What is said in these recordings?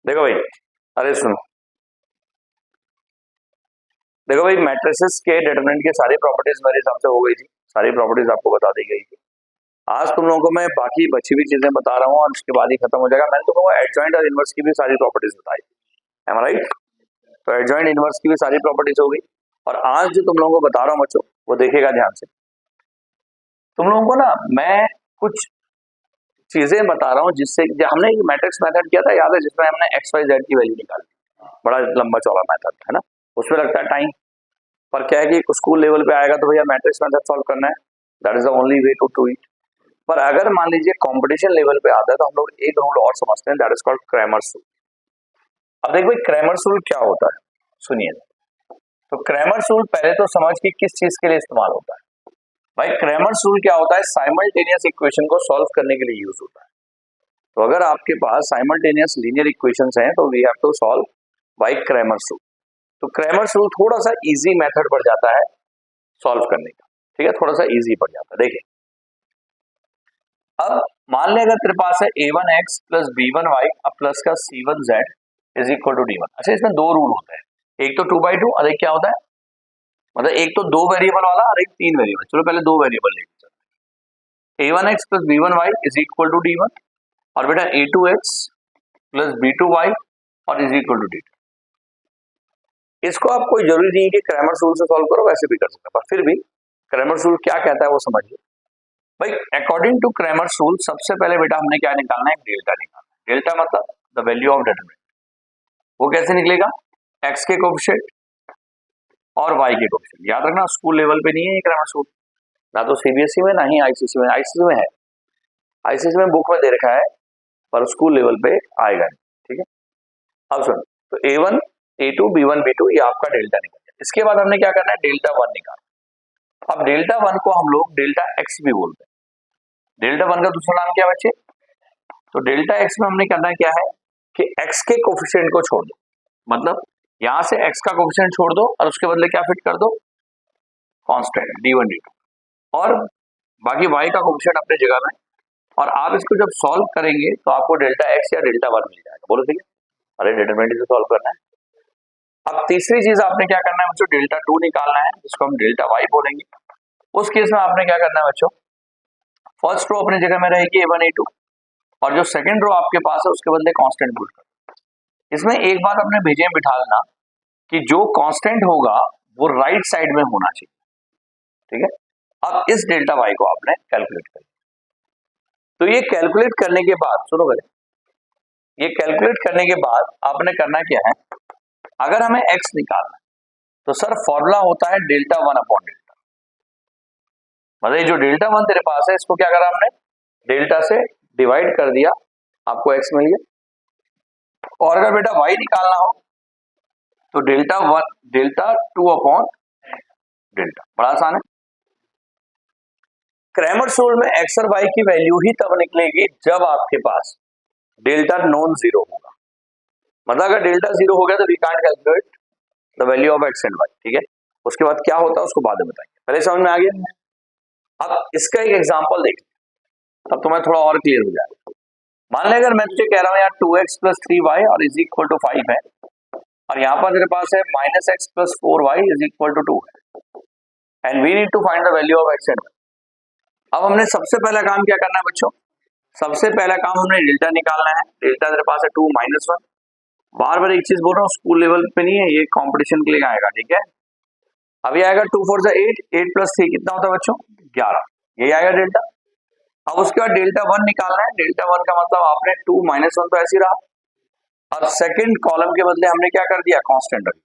देखो भाई, अरे सुनो, देखो भाई, मैट्रिसेस के डिटरमिनेंट की सारी प्रॉपर्टीज मेरे हिसाब से हो गई थी, सारी प्रॉपर्टीज आपको बता दी गई थी। आज तुम लोगों को मैं बाकी बची हुई चीजें बता रहा हूँ और उसके बाद ही खत्म हो जाएगा। मैंने तुम लोगों को एडजॉइंट और इनवर्स की भी सारी प्रॉपर्टीज बताई, एम आई राइट? तो एडजॉइंट इनवर्स की भी सारी प्रॉपर्टीज हो गई। और आज जो तुम लोगों को बता रहा हूँ बच्चों, वो देखिएगा ध्यान से। तुम लोगों को ना मैं कुछ चीजें बता रहा हूँ जिससे हमने एक मैट्रिक्स मेथड किया था, याद है, जिसमें हमने x y z value value निकाली, बड़ा लंबा चौड़ा मेथड है ना, उसमें लगता है टाइम। पर क्या है कि स्कूल लेवल पे आएगा तो भैया मैट्रिक्स मेथड सॉल्व करना है, that is the only way to do it. पर अगर मान लीजिए कंपटीशन लेवल पे आता है तो हम लोग एक रूल और समझते हैं, that is called Cramer's rule. अब देखो भाई, क्रैमर्स रूल क्या होता है, सुनिए। तो क्रैमर्स रूल पहले तो समझ कि किस चीज के लिए इस्तेमाल होता है। भाई क्रैमर्स रूल क्या होता है, साइमल्टेनियस इक्वेशन को सॉल्व करने के लिए यूज होता है। तो अगर आपके पास साइमल्टेनियस लीनियर इक्वेशंस हैं तो we have to solve by Cramer's rule. तो क्रैमर्स रूल थोड़ा सा इजी मेथड पड़ जाता है सॉल्व करने का, ठीक है, थोड़ा सा इजी पड़ जाता है। देखिए, अब मान ले अगर तेरे पास है a1x प्लस b1y अब प्लस का c1z is equal to d1। अच्छा, इसमें दो रूल होते हैं, एक तो 2/2 और एक क्या होता है, मतलब एक तो दो वेरिएबल वाला और एक तीन वेरिएबल। चलो पहले दो वेरिएबल लेके चलते हैं। a1x plus b1y is equal to d1 और बेटा a2x प्लस b2y और इज इक्वल टू d2। इसको आप कोई जरूरी नहीं है कि क्रैमर्स रूल से सॉल्व करो, वैसे भी कर सकते हैं, पर फिर भी क्रैमर्स रूल क्या कहता है वो समझिए। भाई अकॉर्डिंग टू क्रैमर्स रूल सबसे पहले बेटा हमने क्या निकालना है, डेल्टा निकालना है। डेल्टा मतलब द वैल्यू ऑफ डिटरमिनेंट। वो कैसे निकलेगा, एक्स के कोएफिशिएंट और वाई के कोएफिशिएंट। याद रखना, स्कूल लेवल पे नहीं है ये क्रैमर्स रूल, ना तो सीबीएसई में ना ही आईसीएसई में। आईसीएसई में है, आईसीएसई में बुक में दे रखा है, पर स्कूल लेवल पे आएगा नहीं, ठीक है। अब सुन, तो a1 a2 b1 b2 ये आपका डेल्टा निकल गया। इसके बाद हमने क्या करना है, डेल्टा वन निकालना। अब डेल्टा वन को हम लोग डेल्टा एक्स भी बोलते हैं। डेल्टा वन का दूसरा नाम क्या बच्चे, तो डेल्टा एक्स में हमने करना क्या है कि एक्स के कोफिशिएंट को छोड़ दो, मतलब यहां से एक्स का कोफिशिएंट छोड़ दो और उसके बदले क्या फिट कर दो, कांस्टेंट d1 d2, और बाकी y का कोफिशिएंट अपने जगह में। और आप इसको जब सॉल्व करेंगे तो आपको डेल्टा एक्स या डेल्टा वन मिल जाएगा। बोलो ठीक है, अरे डिटरमिनेंट से सॉल्व करना है। अब तीसरी चीज आपने क्या करना है बच्चों, डेल्टा टू निकालना है, जिसको हम डेल्टा वाई बोलेंगे। उस केस में आपने क्या करना है बच्चों, फर्स्ट रो अपनी जगह में रहेगी a1 a2 और जो सेकंड रो आपके पास है उसके बदले कांस्टेंट पुट कर। इसमें एक बात अपने भेजे बिठा लेना कि जो कांस्टेंट होगा वो राइट साइड में होना चाहिए, ठीक है। अब इस डेल्टा वाई को आपने कैलकुलेट कर, तो ये कैलकुलेट करने के बाद सुनो पहले, ये कैलकुलेट करने के बाद आपने करना क्या है, अगर हमें x निकालना है तो सर फॉर्मूला होता है डेल्टा वन अपॉन डेल्टा। मतलब ये जो डेल्टा वन तेरे पास है इसको क्या करा हमने, डेल्टा से डिवाइड कर दिया, आपको x मिल गया। और अगर बेटा y निकालना हो तो delta one delta two upon delta, बड़ा आसान है। क्रैमर्स रूल में x और y की वैल्यू ही तब निकलेगी जब आपके पास डेल्टा नॉन जीरो होगा। मतलब अगर डेल्टा जीरो हो गया तो we can't calculate the value of x and y, ठीक है। उसके बाद क्या होता है उसको बाद में बताएंगे, पहले समझ में आ गया। अब इसका एक एग्जांपल देखिए, तब तुम्हें थोड़ा और क्लियर हो जाएगा। मान ले अगर मैं तुझे कह रहा हूँ यार 2x प्लस 3y और इज इक्वल टू 5 है, और यहाँ पर तेरे पास है minus x plus 4y is equal to 2 है, and we need to find the value of x and y. अब हमने सबसे पहला काम क्या करना है बच्चों, सबसे पहला काम हमने डेल्टा निकालना है। डेल्टा तेरे पास है 2 माइनस 1। बार बार एक चीज बोल रहा हूँ, स्कूल लेवल पे नहीं है, ये कंपटीशन के लिए आएगा, ठीक है। अभी आएगा 2 4 से 8, 8 प्लस 3 कितना होता है बच्चों, 11, यही आएगा डेल्टा। अब उसके बाद डेल्टा वन निकालना है। डेल्टा वन का मतलब आपने 2 माइनस 1 तो ऐसे ही रहा, और सेकंड कॉलम के बदले हमने क्या कर दिया, कांस्टेंट रख।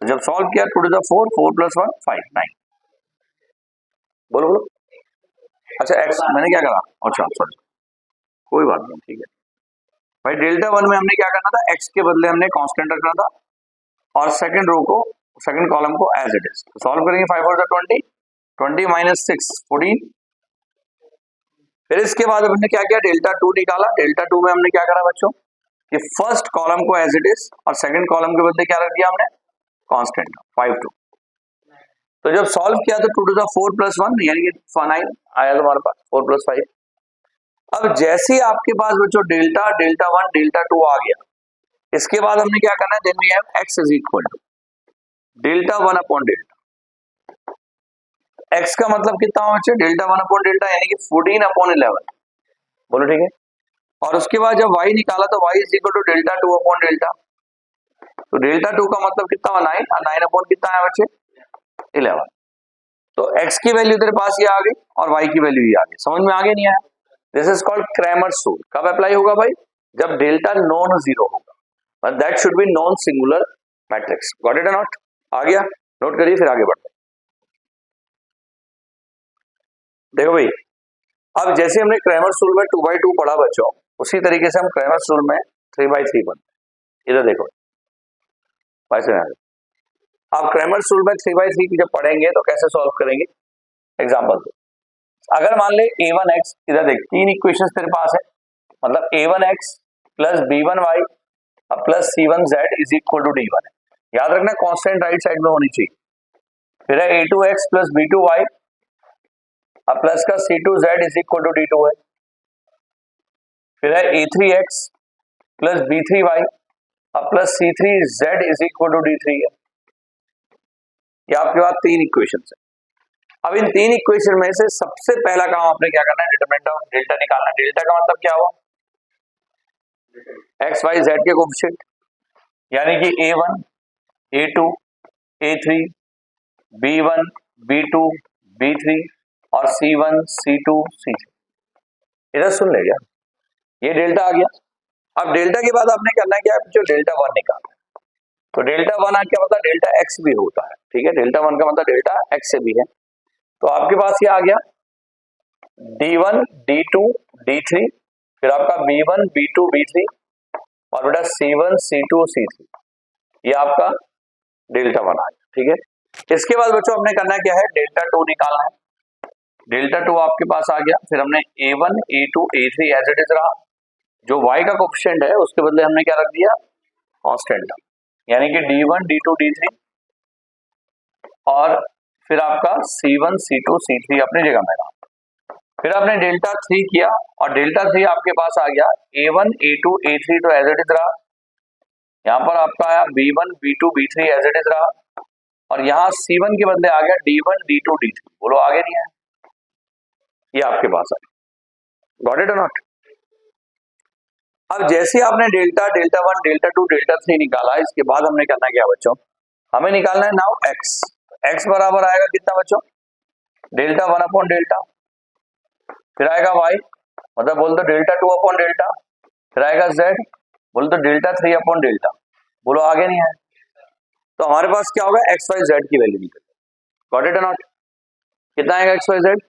तो जब सॉल्व किया 2 टू द 4, 4 प्लस 1 5 9। बोलो बोलो, अच्छा एक्स मैंने क्या करा, अच्छा सॉरी, कोई बात नहीं, ठीक है भाई। डेल्टा वन में हमने क्या करना था, एक्स के बदले हमने कांस्टेंट रखना था, और सेकंड रो को, सेकंड कॉलम को एज इट इज। सॉल्व करेंगे 5 और 20, 20 माइनस 6 14। फिर इसके बाद हमने क्या किया, डेल्टा टू निकाला। डेल्टा टू में हमने क्या करा बच्चों, कि फर्स्ट कॉलम को एज इट इज और सेकंड कॉलम के बदले क्या रख दिया हमने, कांस्टेंट 5 2। तो जब सॉल्व किया तो 2 टू द 4 प्लस 1 यानी कि 9 आया तुम्हारे पास, 4 प्लस 5। अब जैसे ही आपके पास बच्चों delta delta one delta two आ गया, इसके बाद हमने क्या करना है, then we have x is equal to delta 1 upon delta. x का मतलब कितना होना चाहिए, डेल्टा 1 अपॉन डेल्टा यानी कि 14 अपॉन 11, बोलो ठीक है। और उसके बाद जब y निकाला तो y is equal to delta 2 upon delta, तो डेल्टा 2 का मतलब कितना हुआ 9, और 9 अपॉन कितना है बच्चे 11। तो x की वैल्यू तेरे पास ये आ गई और y की वैल्यू ये आ गई, समझ में आ गया नहीं आया? This is called Cramer's rule. कब अप्लाई होगा भाई, जब डेल्टा नॉन जीरो होगा, but that should be non singular matrix. Got it और नॉट? आ गया, नोट करिए फिर आगे बढ़ते हैं। देखो भाई, अब जैसे हमने क्रैमर्स रूल में 2/2 पढ़ा बच्चों, उसी तरीके से हम क्रैमर्स रूल में 3/3 पढ़ते। इधर देखो वैसे आप क्रैमर्स रूल में 3/3 जब पढ़ेंगे तो कैसे सॉल्व करेंगे, एग्जांपल दो। अगर मान ले a1x, इधर देख तीन इक्वेशंस तेरे पास है, मतलब a1x plus b1y plus c1z is equal to d1 है। याद रखना कांस्टेंट राइट साइड में होनी चाहिए। फिर है a2x प्लस b2y प्लस का c2z is equal to d2 है। फिर है a3x plus b3y plus c3z is equal to d3 है। ये आपके पास तीन इक्वेशंस है। अब इन तीन इक्वेशन में से सबसे पहला काम आपने क्या करना है, डिटरमिनेंट ऑफ डेल्टा निकालना। डेल्टा का मतलब क्या हुआ, एक्स वाई जेड के कोएफिशिएंट, यानी कि a1 a2 a3 b1 b2 b3 और c1 c2 c3। इधर सुन ले यार, ये डेल्टा आ गया। अब डेल्टा के बाद आपने करना है क्या, जो डेल्टा 1 निकालना है। तो डेल्टा 1 आ क्या मतलब डेल्टा एक्स भी होता है, ठीक है। डेल्टा 1 का मतलब डेल्टा एक्स से भी है। तो आपके पास ये आ गया d1 d2 d3, फिर आपका b1 b2 b3 और बेटा c1 c2 c3, ये आपका डेल्टा 1 आ गया, ठीक है। इसके बाद बच्चों हमने करना क्या है, डेल्टा 2 निकालना है। डेल्टा 2 आपके पास आ गया। फिर हमने a1 a2 a3 as it is रहा, जो y का कोएफिशिएंट है उसके बदले हमने क्या रख दिया, कांस्टेंट, यानी कि d1 d2 d3 और फिर आपका c1 c2 c3 अपनी जगह में रहा। फिर आपने डेल्टा 3 किया और डेल्टा 3 आपके पास आ गया a1 a2 a3 तो एज इट इज रहा, यहाँ पर आपका आया b1 b2 b3 as it is रहा, और यहाँ c1 के बदले आ गया d1 d2 d3। बोलो आगे नहीं है, ये आपके पास आ गया। गॉट इट और नॉट? अब जैसे आपने डेल्टा डेल्टा 1 डेल्टा 2 डेल्टा 3 निकाला, इसके बाद हमने करना क्या बच्चों, हमें निकालना है नाउ x। x बराबर आएगा कितना बच्चों, डेल्टा 1 अपॉन डेल्टा, फिर आएगा y मतलब बोल दो डेल्टा 2 अपॉन डेल्टा, फिर आएगा z बोल दो डेल्टा 3 अपॉन डेल्टा। बोलो आगे नहीं है। तो हमारे पास क्या होगा, एक्स वाई जेड की वैल्यू निकल। गॉट इट और नॉट? कितना आएगा x y z,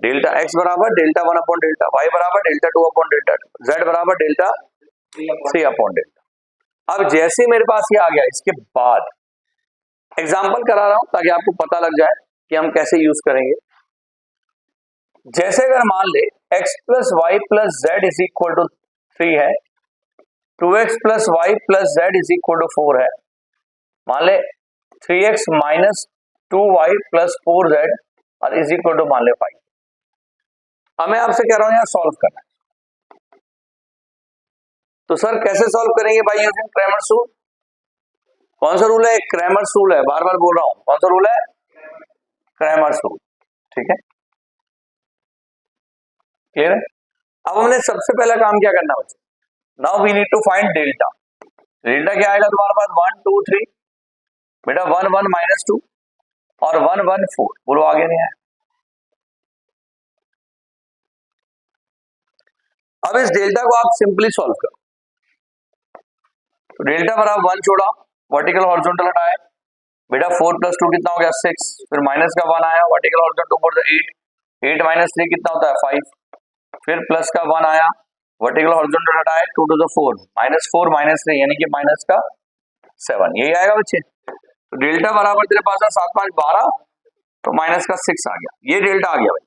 delta x बराबर डेल्टा 1 अपॉन डेल्टा, y बराबर डेल्टा 2 अपॉन डेल्टा, z बराबर डेल्टा 3 अपॉन डेल्टा। अब जैसे मेरे पास ये आ गया, इसके बाद एग्जांपल करा रहा हूं ताकि आपको पता लग जाए कि हम कैसे यूज करेंगे। जैसे अगर मान ले x plus y plus z is equal to 3 है, 2x plus y plus z is equal to 4 है, मान ले 3x minus 2y plus 4z और इज इक्वल टू मान ले 5। अब मैं आपसे कह रहा हूं यार सॉल्व करना है, तो सर कैसे सॉल्व करेंगे भाई, यूजिंग क्रैमर्स रूल। कौन सा रूल है, क्रैमर्स रूल है, बार बार बोल रहा हूं, कौन सा रूल है, क्रैमर्स रूल, ठीक है। क्लियर है? अब हमने सबसे पहला काम क्या करना है, now we need to find delta. Delta क्या आएगा तुम्हारे पास 1 2 3, बेटा 1 1 माइनस 2 और 1 1 4। बोलो आगे नहीं है। अब इस डेल्टा को आप सिंपली सॉल्व करो। तो डेल्टा बराबर 1 छोड़ा, वर्टिकल हॉरिजॉन्टल हटाए, बेटा 4 प्लस 2 कितना हो गया 6, फिर माइनस का 1 आया, वर्टिकल हॉरिजॉन्टल ऊपर 8, 8 माइनस 3 कितना होता है 5, फिर प्लस का 1 आया, वर्टिकल हॉरिजॉन्टल हटाए 2 टू द 4, माइनस 4 माइनस 3 यानी कि माइनस का 7, यही आएगा बच्चे। तो डेल्टा बराबर तेरे पास है 7 5 12, तो माइनस का 6 आ गया, ये डेल्टा आ गया भाई।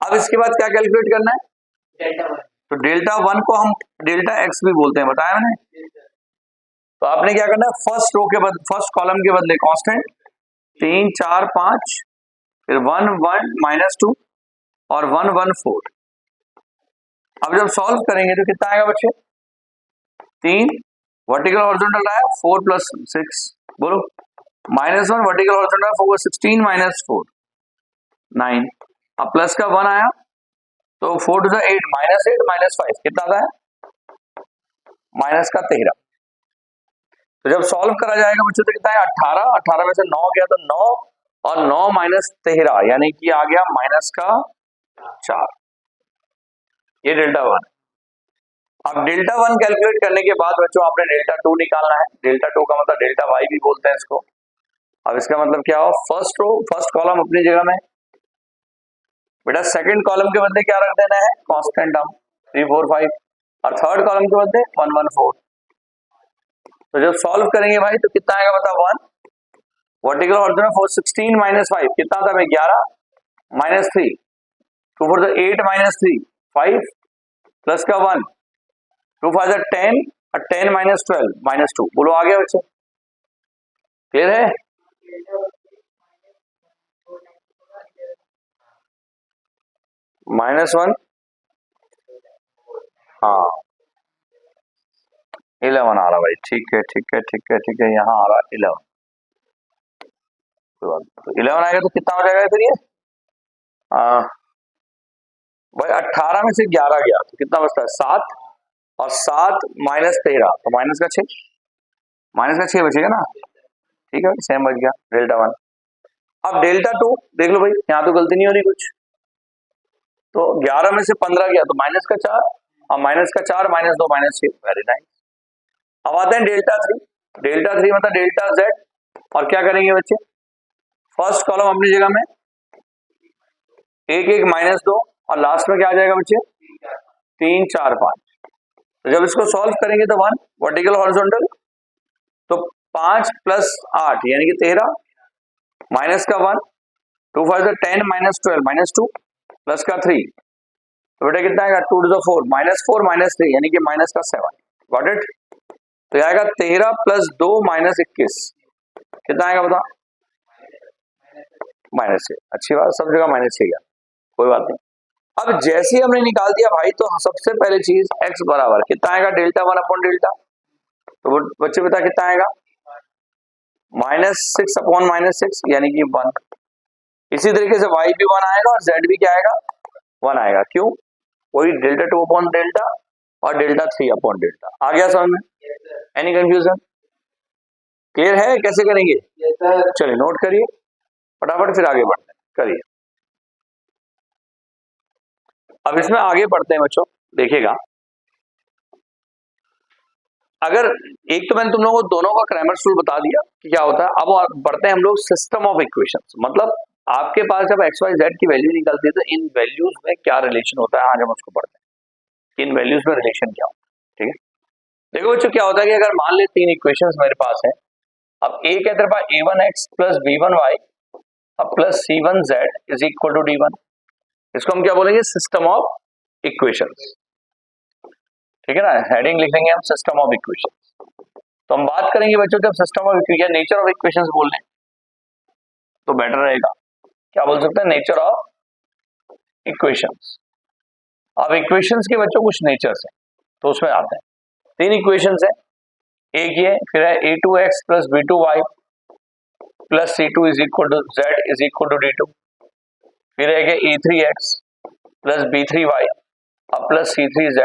अब इसके बाद क्या कैलकुलेट करना है, डेल्टा 1। तो डेल्टा 1 को हम डेल्टा x भी बोलते हैं, बताया मैंने। तो आपने क्या करना है, फर्स्ट रो के बदले फर्स्ट कॉलम के बदले कांस्टेंट 3 4 5, फिर 1 1 माइनस 2 और 1 1 4। अब जब सॉल्व करेंगे तो कितना आएगा बच्चे, 3 वर्टिकल हॉरिजॉन्टल आया 4 प्लस 6 बोलो -1 वर्टिकल हॉरिजॉन्टल 4 16 माइनस 4 9 अब प्लस का 1 आया तो 4 टू 8 -8 -5 कितना आता है माइनस का 13। तो जब सॉल्व करा जाएगा बच्चों तो कितना है 18 18 में से 9 गया तो 9 और 9 माइनस 13 यानी कि आ गया माइनस का 4। ये डेल्टा 1। अब डेल्टा 1 कैलकुलेट करने के बाद बच्चों आपने डेल्टा 2 निकालना है। डेल्टा 2 का मतलब डेल्टा वाई भी बोलते हैं इसको। अब इसका मतलब क्या हो फर्स्ट रो फर्स्ट कॉलम अपनी जगह में बेटा, सेकंड कॉलम के बदले क्या रख देना है कांस्टेंट टर्म 3 4 5 और थर्ड कॉलम के बदले 1 1 4। तो जब सॉल्व करेंगे भाई तो कितना आएगा बता 1 वर्टिकल हॉरिजॉन्टल 4 16 माइनस 5 कितना था भाई 11 माइनस 3 2 4 8 माइनस 3 5 प्लस का 1 2 5 10 और 10 माइनस 12 माइनस 2 बोलो आ गया बच्चों क्लियर है। -1 हाँ 11 आ रहा भाई ठीक है ठीक है ठीक है ठीक है यहाँ आ रहा 11 तो 11 आएगा तो कितना हो जाएगा फिर ये भाई 18 में से 11 गया तो कितना बचता है 7 और 7 माइनस 13 तो माइनस का 6 बचेगा ना ठीक है सेम बच गया डेल्टा 1। अब डेल्टा 2 देख लो भाई यहाँ तो गलती नहीं हो रही कुछ तो 11 में से 15 गया तो माइनस का 4 और माइनस का 4 माइनस 2 माइनस 6 वेरी नाइस। अब आते हैं डेल्टा 3 मतलब डेल्टा जेड और क्या करेंगे बच्चे फर्स्ट कॉलम अपनी जगह में 1 1 माइनस 2 और लास्ट में क्या आ जाएगा बच्चे 3 4 5। तो जब इसको सॉल्व करेंगे तो 1 वर्टिकल हॉरिजॉन्टल तो 5 प्लस 8 यानी कि 13 माइनस का 1 2 5 10 माइनस 12 माइनस 2 प्लस का 3 तो बेटा कितना आएगा 2 टू 4 माइनस 3 यानी कि माइनस का 7 गॉट इट। तो आएगा 13 प्लस 2 माइनस 21 कितना आएगा बता -6। अच्छी बात सब जगह -6 गया कोई बात नहीं। अब जैसे ही हमने निकाल दिया भाई तो सबसे पहले चीज x बराबर कितना आएगा डेल्टा 1 अपॉन डेल्टा तो बच्चे बता कितना आएगा -6 अपॉन -6 यानी कि 1। इसी तरीके से y भी 1 आएगा और z भी क्या आएगा 1 आएगा क्यों वही डेल्टा 2 अपॉन डेल्टा और डेल्टा 3 अपॉन डेल्टा। आ गया समझ में एनी कंफ्यूजन क्लियर है कैसे करेंगे चलिए नोट करिए फटाफट फिर आगे बढ़ते हैं करिए। अब इसमें आगे बढ़ते हैं बच्चों देखिएगा अगर एक तो मैंने तुम लोगों को दोनों का क्रैमर्स रूल बता दिया कि क्या होता है। अब बढ़ते हैं हम लोग सिस्टम ऑफ इक्वेशंस मतलब आपके पास जब x y z value value निकलती है तो इन वैल्यूज में क्या रिलेशन होता है आज हम उसको पढ़ते हैं इन वैल्यूज में रिलेशन क्या होता है ठीक है। देखो बच्चों क्या होता है कि अगर मान ले 3 इक्वेशंस मेरे पास है अब एक है तेरे पास a1x प्लस b1y अब plus c1z is equal to d1 इसको हम क्या बोलेंगे सिस्टम ऑफ इक्वेशंस ठीक है ना हेडिंग लिखेंगे हम सिस्टम ऑफ इक्वेशंस। तो हम बात करेंगे बच्चों जब system of equation nature of equations बोल रहे हैं तो बेटर रहेगा क्या बोल सकते हैं नेचर ऑफ इक्वेशंस। अब इक्वेशंस के बच्चों कुछ नेचर्स हैं तो उसमें आते हैं 3 इक्वेशंस है एक ये फिर है a2x plus b2y plus c2 is equal to z is equal to d2 फिर है a3x प्लस b3y अब plus c3z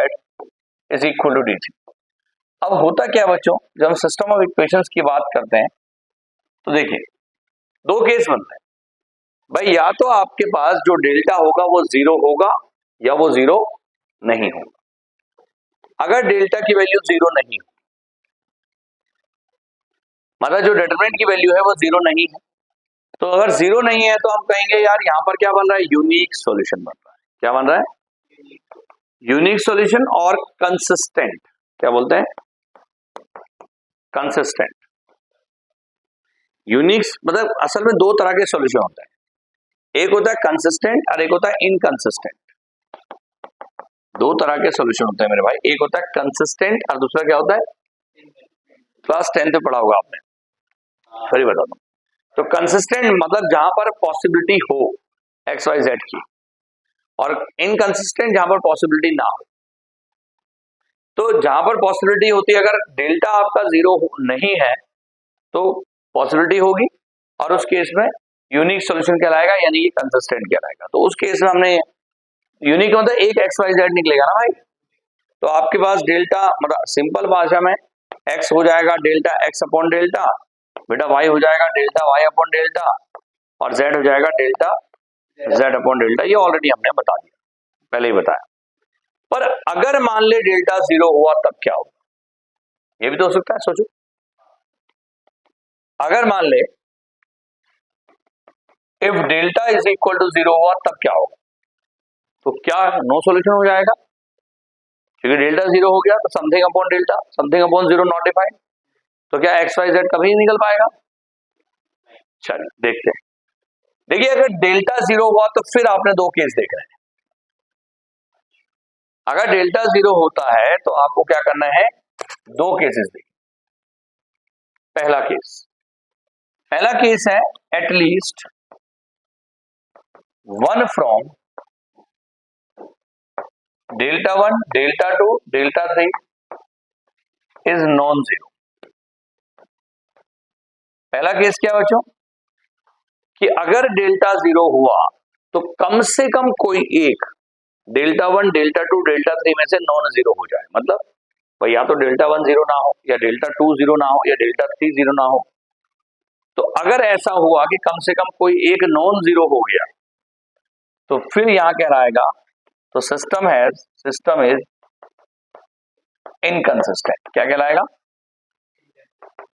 is equal to d3। अब होता क्या बच्चों जब हम सिस्टम ऑफ इक्वेशंस की बात करते हैं तो देखिए 2 केस बनते हैं भाई या तो आपके पास जो डेल्टा होगा वो 0 होगा या वो 0 नहीं होगा। अगर डेल्टा की वैल्यू 0 नहीं हो मतलब जो डिटरमिनेंट की वैल्यू है वो 0 नहीं है तो अगर 0 नहीं है तो हम कहेंगे यार यहाँ पर क्या बन रहा है यूनिक सॉल्यूशन बन रहा है। क्या बन रहा है यूनिक सॉल्यूशन और कंसिस्टेंट क्या बोलते हैं कंसिस्टेंट। यूनिक मतलब असल में 2 तरह के सॉल्यूशन होते हैं एक होता है कंसिस्टेंट और एक होता है इनकंसिस्टेंट। 2 तरह के सॉल्यूशन होते हैं मेरे भाई एक होता है कंसिस्टेंट और दूसरा क्या होता है क्लास 10 में पढ़ा होगा आपने फिर बता दो। तो कंसिस्टेंट मतलब जहां पर पॉसिबिलिटी हो एक्स वाई जेड की और इनकंसिस्टेंट जहां पर पॉसिबिलिटी ना हो। तो जहां पर पॉसिबिलिटी होती है, अगर डेल्टा आपका 0 नहीं है तो पॉसिबिलिटी होगी, और उस केस में यूनिक सॉल्यूशन कहलाएगा, यानी कि कंसिस्टेंट कहलाएगा। तो उस केस में हमने यूनिक मतलब एक एक्स वाई जेड निकलेगा ना भाई, तो आपके पास डेल्टा मतलब सिंपल भाषा में एक्स हो जाएगा डेल्टा एक्स अपॉन डेल्टा, बेटा वाई हो जाएगा डेल्टा वाई अपॉन डेल्टा, और जेड हो जाएगा डेल्टा जेड अपॉन डेल्टा। ये ऑलरेडी हमने बता दिया, पहले ही बताया। पर अगर मान ले डेल्टा 0 हुआ तब क्या होगा, ये भी तो हो सकता है, सोचो। अगर मान ले if delta is equal to 0 हुआ तब क्या होगा, तो क्या नो सॉल्यूशन हो जाएगा, क्योंकि डेल्टा 0 हो गया तो something upon delta, something upon 0 not defined, तो क्या एक्स वाई जेड कभी नहीं निकल पाएगा। चलिए देखते हैं। देखिए अगर डेल्टा 0 हुआ तो फिर आपने दो केस देख रहे हैं। अगर डेल्टा 0 होता है तो आपको क्या करना है, दो केसेस देखिए। पहला केस है at least one from delta 1 delta 2 delta 3 is non zero. पहला केस क्या बच्चों, कि अगर डेल्टा 0 हुआ तो कम से कम कोई एक डेल्टा 1 डेल्टा 2 डेल्टा 3 में से नॉन जीरो हो जाए, मतलब भाई या तो डेल्टा 1 जीरो ना हो, या डेल्टा 2 जीरो ना हो, या डेल्टा 3 जीरो ना हो। तो अगर ऐसा हुआ कि कम से कम कोई एक नॉन जीरो हो गया तो फिर यहां कह रहेगा तो सिस्टम इज इनकंसिस्टेंट। क्या कहलाएगा,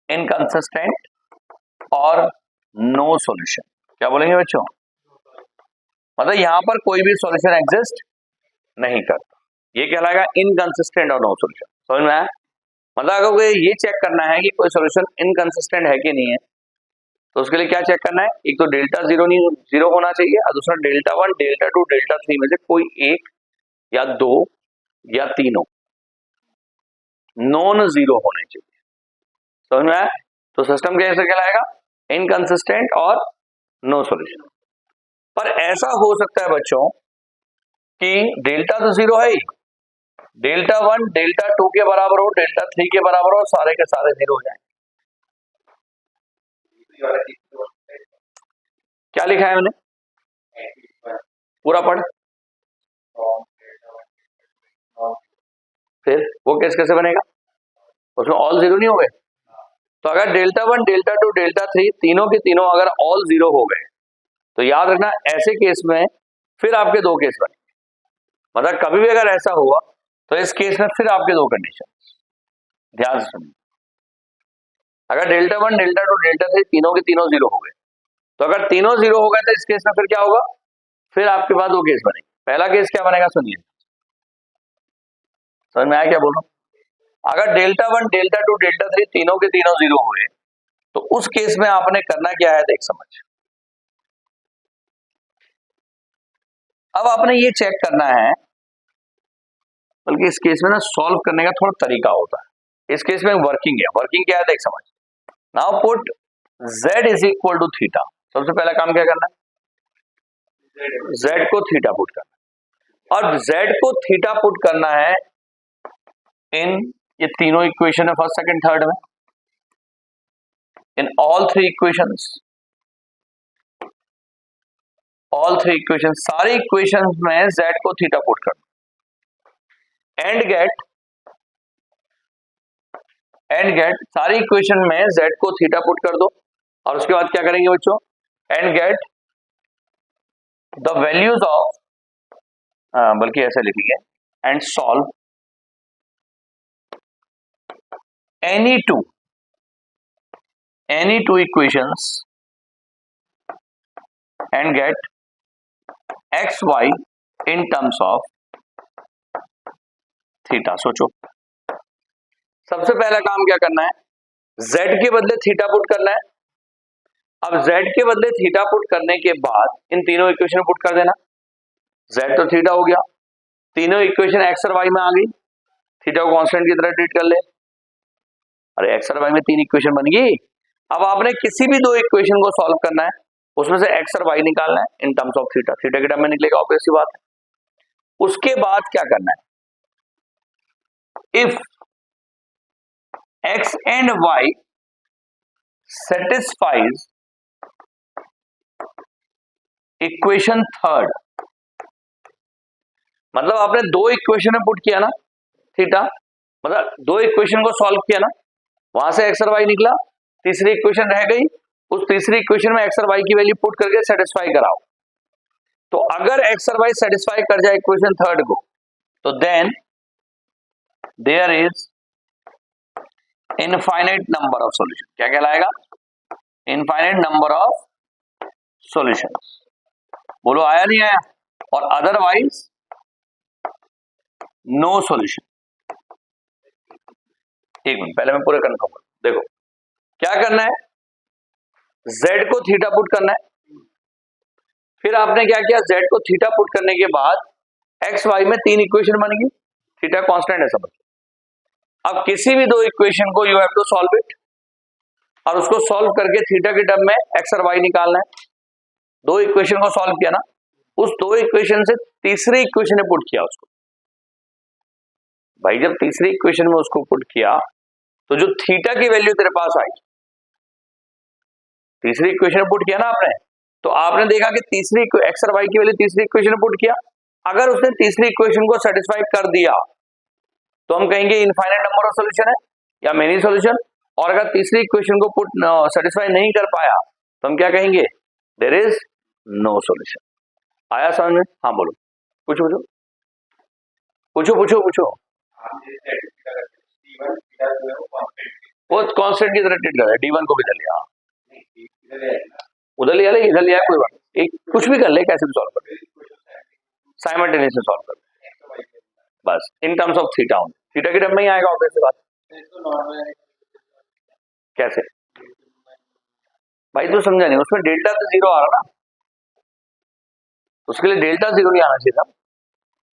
इनकंसिस्टेंट और नो सॉल्यूशन। क्या बोलेंगे बच्चों, मतलब यहां पर कोई भी सॉल्यूशन एग्जिस्ट नहीं करता, ये कहलाएगा इनकंसिस्टेंट और नो सॉल्यूशन। समझ में आया, मतलब अगर ये चेक करना है कि कोई सॉल्यूशन इनकंसिस्टेंट है कि नहीं है, तो उसके लिए क्या चेक करना है, एक तो डेल्टा 0 नहीं 0 होना चाहिए, और दूसरा डेल्टा 1 डेल्टा 2 डेल्टा 3 में से कोई एक या दो या तीनों नॉन जीरो होने चाहिए। समझ में आया, तो सिस्टम कैसे कहलाएगा, इनकंसिस्टेंट और नो सॉल्यूशन। पर ऐसा हो सकता है बच्चों कि डेल्टा तो 0 है ही, डेल्टा 1 डेल्टा 2 के बराबर हो, डेल्टा 3 के बराबर हो, सारे के सारे 0 हो जाए। क्या लिखा है मैंने, पूरा पढ़, फिर वो केस कैसे बनेगा, उसमें ऑल 0 नहीं हो गए। तो अगर डेल्टा 1 डेल्टा 2 डेल्टा 3 तीनों के तीनों अगर ऑल 0 हो गए तो याद रखना ऐसे केस में फिर आपके दो केस बने, मतलब कभी भी अगर ऐसा हुआ तो इस केस में फिर आपके दो कंडीशन ध्यान से सुनिए। अगर डेल्टा 1 डेल्टा 2 डेल्टा 3 तीनों के तीनों 0 हो गए, तो अगर तीनों 0 हो गए तो इस केस में फिर क्या होगा, फिर आपके पास दो केस बनेंगे। पहला केस क्या बनेगा सुनिए, समझ में आया क्या बोल रहा हूं, अगर डेल्टा 1 डेल्टा 2 डेल्टा 3 तीनों के तीनों 0 हुए तो उस केस में आपने करना क्या है, देख समझ। अब आपने ये चेक करना है, बल्कि इस केस में ना सॉल्व करने का थोड़ा तरीका होता है। इस केस में वर्किंग है, वर्किंग क्या है देख समझ। Now put z is equal to theta. सबसे पहला काम क्या करना है, z को थीटा पुट करना, और z को थीटा पुट करना है इन ये तीनों इक्वेशन है, फर्स्ट सेकंड थर्ड में, इन ऑल थ्री इक्वेशंस, सारी इक्वेशंस में z को थीटा पुट करना एंड गेट सारी इक्वेशन में z को थीटा पुट कर दो, और उसके बाद क्या करेंगे बच्चों, and get the values of, बल्कि ऐसे लिखेंगे, and solve any two equations and get x y in terms of theta. सोचो, सबसे पहला काम क्या करना है, z के बदले थीटा पुट करना है। अब z के बदले थीटा पुट करने के बाद इन तीनों इक्वेशन पुट कर देना, z तो थीटा हो गया, तीनों इक्वेशन x और y में आ गई, थीटा को कांस्टेंट की तरह ट्रीट कर ले, अरे x और y में तीन इक्वेशन बन गई। अब आपने किसी भी दो इक्वेशन को सॉल्व करना है, उसमें से x और y निकालना है इन टर्म्स ऑफ थीटा, थीटा के टर्म में निकलेगा, ऑब्वियस सी बात है। उसके बाद क्या करना है, if x and y satisfies equation third, मतलब आपने दो इक्वेशन में पुट किया ना थीटा, मतलब दो इक्वेशन को सॉल्व किया ना, वहां से एक्स और वाई निकला, तीसरी इक्वेशन रह गई, उस तीसरी इक्वेशन में एक्स और वाई की वैल्यू पुट करके सेटिस्फाई कराओ। तो अगर एक्स और वाई सेटिस्फाई कर जाए इक्वेशन थर्ड को, तो then there is infinite number of solution. क्या कहलाएगा? Infinite number of solutions. बोलो आया नहीं आया? और अदरवाइज नो सॉल्यूशन। एक मिनट पहले मैं पूरा कंफर्म करूं। देखो क्या करना है, z को थीटा पुट करना है, फिर आपने क्या किया, z को थीटा पुट करने के बाद x y में तीन इक्वेशन बन गई, थीटा कांस्टेंट है समझ। अब किसी भी दो इक्वेशन को you have to solve it, और उसको सॉल्व करके थीटा के टर्म में x और y निकालना है। दो इक्वेशन को सॉल्व किया ना, उस दो इक्वेशन से तीसरी इक्वेशन में पुट किया उसको। भाई जब तीसरी इक्वेशन में उसको पुट किया तो जो थीटा की वैल्यू तेरे पास आई, तीसरी इक्वेशन में पुट किया ना आपने, तो आपने देखा कि तीसरी एक्स और वाई की वैल्यू तीसरी इक्वेशन में पुट किया, अगर उसने तीसरी इक्वेशन को सेटिस्फाई कर दिया तो हम कहेंगे इनफाइनाइट नंबर ऑफ सॉल्यूशन है या मेनी सॉल्यूशन। और अगर तीसरी इक्वेशन को पुट सेटिस्फाई नहीं कर पाया तो हम क्या कहेंगे, देयर इज नो सॉल्यूशन। आया समझ में? हाँ बोलो, पूछो पूछो पूछो पूछो पूछो। वो कांस्टेंट की तरह ट्रीट कर रहा है, D1 को भी ले लिया, उधर लिया ले इधर लिया, कोई बात नहीं, एक कुछ भी कर ले, कैसे भी सॉल्व कर, साइमल्टेनियसली सॉल्व कर, बस इन टर्म्स ऑफ थीटा। थीटा की टर्म में ही आएगा ऑब्वियसली बात। कैसे भाई तू समझा नहीं, उसमें डेल्टा तो जीरो आ रहा ना, उसके लिए डेल्टा जीरो नहीं आना चाहिए था।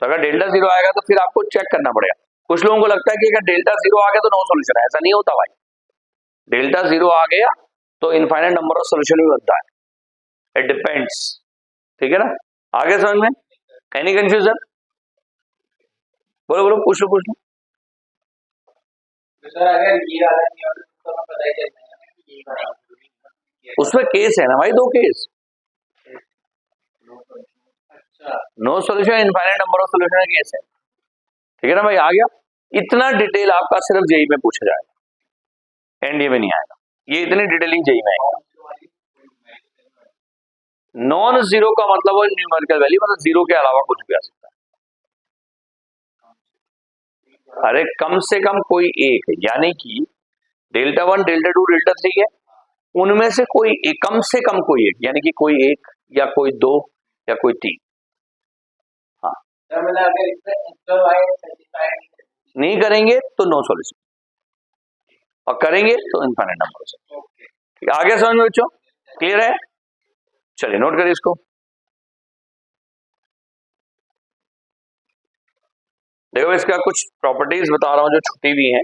तो अगर डेल्टा जीरो आएगा तो फिर आपको चेक करना पड़ेगा। कुछ लोगों को लगता है कि अगर डेल्टा जीरो आ गया तो नो सॉल्यूशन है, ऐसा नहीं होता भाई। डेल्टा जीरो आ गया तो इनफाइनाइट नंबर ऑफ सॉल्यूशन भी बनता है, इट डिपेंड्स। ठीक है ना, आगे समझ में? Any confusion? बोलो बोलो, पूछ लो पूछ लो। उसमें केस है ना भाई, दो case, no solution infinite number of solution case है। ठीक है ना भाई, आ गया। इतना डिटेल आपका सिर्फ जेई में पूछा जाएगा, एनडीए में नहीं आएगा, ये इतनी डिटेलिंग जेई में आएगा। नॉन जीरो का मतलब वो न्यूमेरिकल वैल्यू, मतलब जीरो के अलावा कुछ भी आ सकता है। अरे कम से कम कोई एक है, यानी कि delta one delta to delta three है, उनमें से कोई एक, कम से कम कोई एक, यानी कि कोई एक या कोई दो या कोई तीन। हाँ नहीं करेंगे तो नो सॉल्यूशन, और करेंगे तो इनफाइनाइट नंबर से। आगे समझ में बच्चों, क्लियर है? चलिए नोट करिए इसको। देखो इसका कुछ प्रॉपर्टीज बता रहा हूं जो छुट्टी हुई हैं,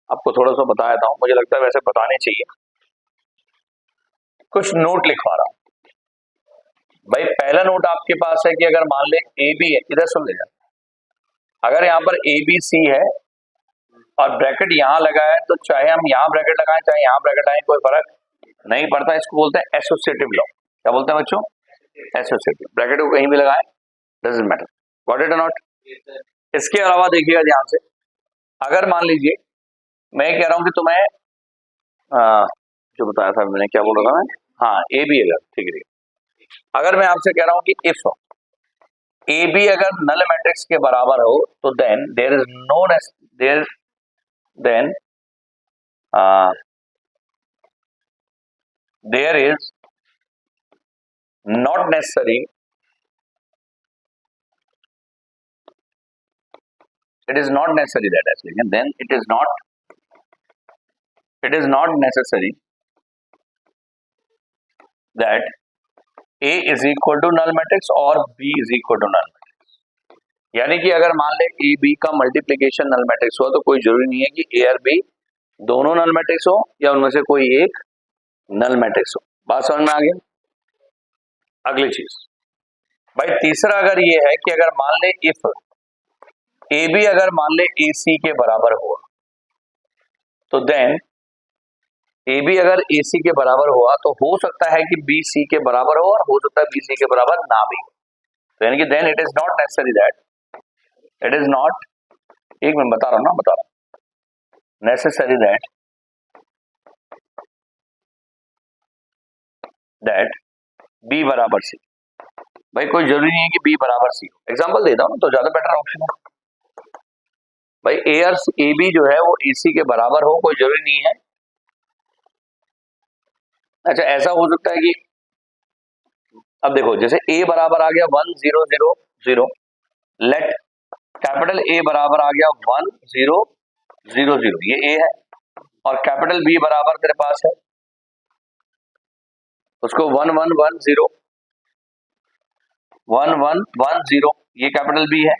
आपको थोड़ा सा बताया था, मुझे लगता है वैसे बताने चाहिए। कुछ नोट लिखवा रहा हूं भाई। पहला नोट आपके पास है कि अगर मान ले ए बी है, इधर सुन लीजिए, अगर यहाँ पर ए बी सी है और ब्रैकेट यहाँ लगा है, तो चाहे हम यहाँ ब्रैकेट लगाएं चाहे यहाँ ब्रैकेट लगाएं कोई फर्क नहीं पड़ता। इसको बोलते हैं एसोसिएटिव लॉ। क्या बोलते हैं बच्चों? एसोसिएटिव। ब्रैकेट को कहीं भी लगाएं, डजंट मैटर। गॉट इट और नॉट? इसके अलावा देखिएगा ध्यान से, अगर मान लीजिए मैं कह रहा हूं कि तुम्हें जो बताया था मैंने, क्या बोल रहा था मैं, हाँ ए बी, अगर ठीक है, अगर मैं आपसे कह रहा हूं कि इफ ए बी अगर नल मैट्रिक्स के बराबर हो तो then there is no then there is not necessary, it is not necessary that actually, and then it is not necessary that A is equal to null matrix और B is equal to null matrix। यानी कि अगर मान ले A B का multiplication null matrix हुआ तो कोई जरूरी नहीं है कि ए और बी दोनों नल मैट्रिक्स हो या उनमें से कोई एक नल मैट्रिक्स हो। बात समझ में आ गई? अगली चीज भाई, तीसरा अगर ये है कि अगर मान ले इफ ए बी अगर मान ले ए सी के बराबर हुआ तो देन ए बी अगर ए सी के बराबर हुआ तो हो सकता है कि बी सी के बराबर हो और हो सकता है बी सी के बराबर ना भी हो। तो यानी कि then it is not necessary that it is not, एक मिनट बता रहा हूं ना, बता रहा हूं, नेसेसरी दैट बी बराबर सी। भाई कोई जरूरी नहीं है कि बी बराबर सी हो। एग्जांपल देता हूं तो ज्यादा बेटर ऑप्शन है। भाई ए और ए बी जो है वो ए सी के बराबर हो, कोई जरूरी नहीं है। अच्छा ऐसा हो सकता है कि अब देखो जैसे ए बराबर आ गया 1 0 0 0, लेट कैपिटल ए बराबर आ गया 1 0 0 0, ये ए है, और कैपिटल बी बराबर तेरे पास है उसको 1 1 1 0 1 1 1 0, ये कैपिटल बी है।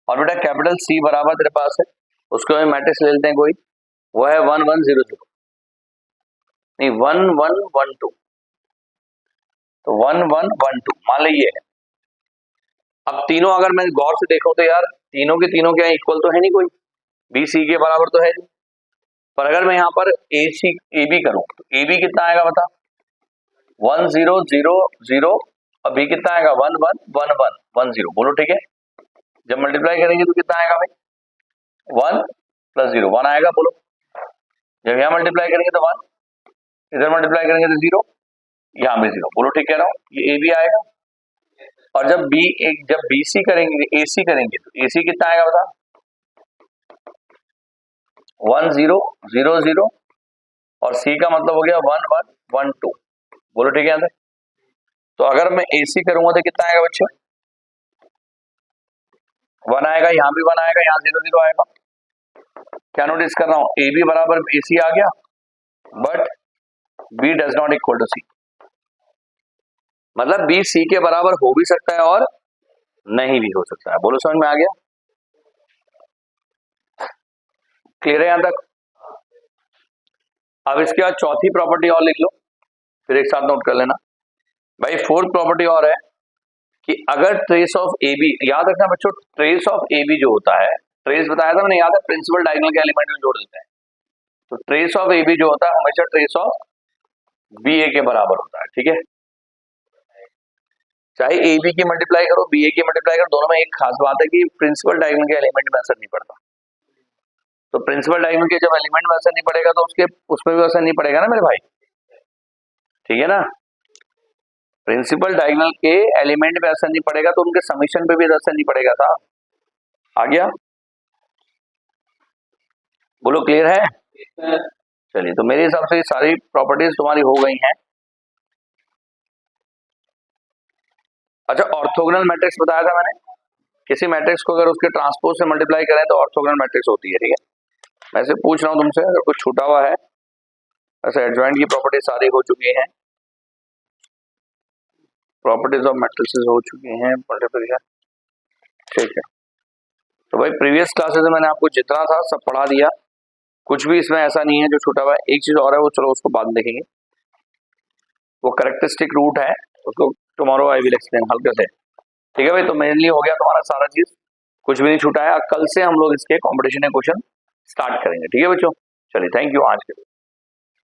और बेटा कैपिटल सी बराबर तेरे पास है, उसको हम मैट्रिक्स ले लेते हैं कोई, वो है 1 1 0 0, नहीं 1 1 1 2, तो 1 1 1 2 मान लीजिए है। अब तीनों अगर मैं गौर से देखूं तो यार तीनों के तीनों क्या इक्वल तो है नहीं, कोई बी सी के बराबर तो है नहीं। पर अगर मैं यहाँ पर ए सी ए बी करूं तो ए बी कितना आएगा बता, 1 0 0 0, और बी कितना आएगा 1 1 1 1 1 0, बोलो ठीक है। जब मल्टीप्लाई करेंगे तो कितना आएगा भाई, 1 प्लस 0 1 आएगा, बोलो। जब यहाँ मल्टीप्लाई करेंगे तो 1, इधर मल्टीप्लाई करेंगे तो 0, यहाँ भी 0, बोलो ठीक कह रहा हूँ, ये ए बी आएगा। और जब बी सी करेंगे ए सी करेंगे तो ए सी कितना आएगा बता, 1 0 0 0, और सी का मतलब हो गया 1 1 1 2, बोलो ठीक है यहाँ से। तो अगर मैं ए सी करूंगा तो कितना आएगा बच्चे, 1 आएगा, यहाँ भी 1 आएगा, यहाँ 0 0 आएगा। क्या नोटिस कर रहा हूं, ए बी बराबर ए सी आ गया, but B does not equal to C, मतलब बी सी के बराबर हो भी सकता है और नहीं भी हो सकता है। बोलो समझ में आ गया, क्लियर है यहां तक। अब इसके बाद चौथी प्रॉपर्टी और लिख लो, फिर एक साथ नोट कर लेना। भाई फोर्थ प्रॉपर्टी और है कि अगर ट्रेस ऑफ ए बी, याद रखना बच्चों, ट्रेस ऑफ ए बी जो होता है, ट्रेस बताया था मैंने, याद है, प्रिंसिपल डायगोनल के एलिमेंट में जोड़ देते हैं। तो ट्रेस ऑफ ए बी जो होता है हमेशा ट्रेस ऑफ बी ए के बराबर होता है, ठीक है। चाहे ए बी की मल्टीप्लाई करो बी ए की मल्टीप्लाई करो, दोनों में एक खास बात है कि प्रिंसिपल डायगोनल के एलिमेंट में असर नहीं पड़ता। तो प्रिंसिपल डायगोनल के जब एलिमेंट में असर नहीं पड़ेगा तो उसके उसमें भी असर नहीं पड़ेगा ना मेरे भाई, ठीक है ना। प्रिंसिपल डायगोनल के एलिमेंट में असर नहीं पड़ेगा तो उनके समीशन पे भी असर नहीं पड़ेगा था। आ गया, बोलो क्लियर है। चलिए तो मेरे हिसाब से सारी प्रॉपर्टीज तुम्हारी हो गई हैं। अच्छा ऑर्थोगोनल मैट्रिक्स बताया था मैंने, किसी मैट्रिक्स को अगर उसके ट्रांसपोज से मल्टीप्लाई करें तो ऑर्थोगोनल मैट्रिक्स होती है, ठीक है। मैं सिर्फ पूछ रहा हूं तुमसे, अगर कुछ छूटा हुआ है। ऐसे एडजॉइंट की प्रॉपर्टी सारी हो चुकी हैं, प्रॉपर्टीज ऑफ मैट्रिक्सेस हो चुकी हैं, मल्टीप्लिकेशन, ठीक है। तो भाई प्रीवियस क्लासेस में मैंने आपको जितना था सब पढ़ा दिया, कुछ भी इसमें ऐसा नहीं है जो छूटा हुआ है। एक चीज और है, वो चलो उसको बाद में देखेंगे, वो कैरेक्टरिस्टिक रूट है, उसको टुमारो आई विल एक्सप्लेन हल्के से, ठीक है भाई। तो मेनली हो गया तुम्हारा सारा चीज, कुछ भी नहीं छूटा है। कल से हम लोग इसके कॉम्पिटिशन के क्वेश्चन स्टार्ट करेंगे, ठीक है बच्चों। चलिए थैंक यू आज के लिए।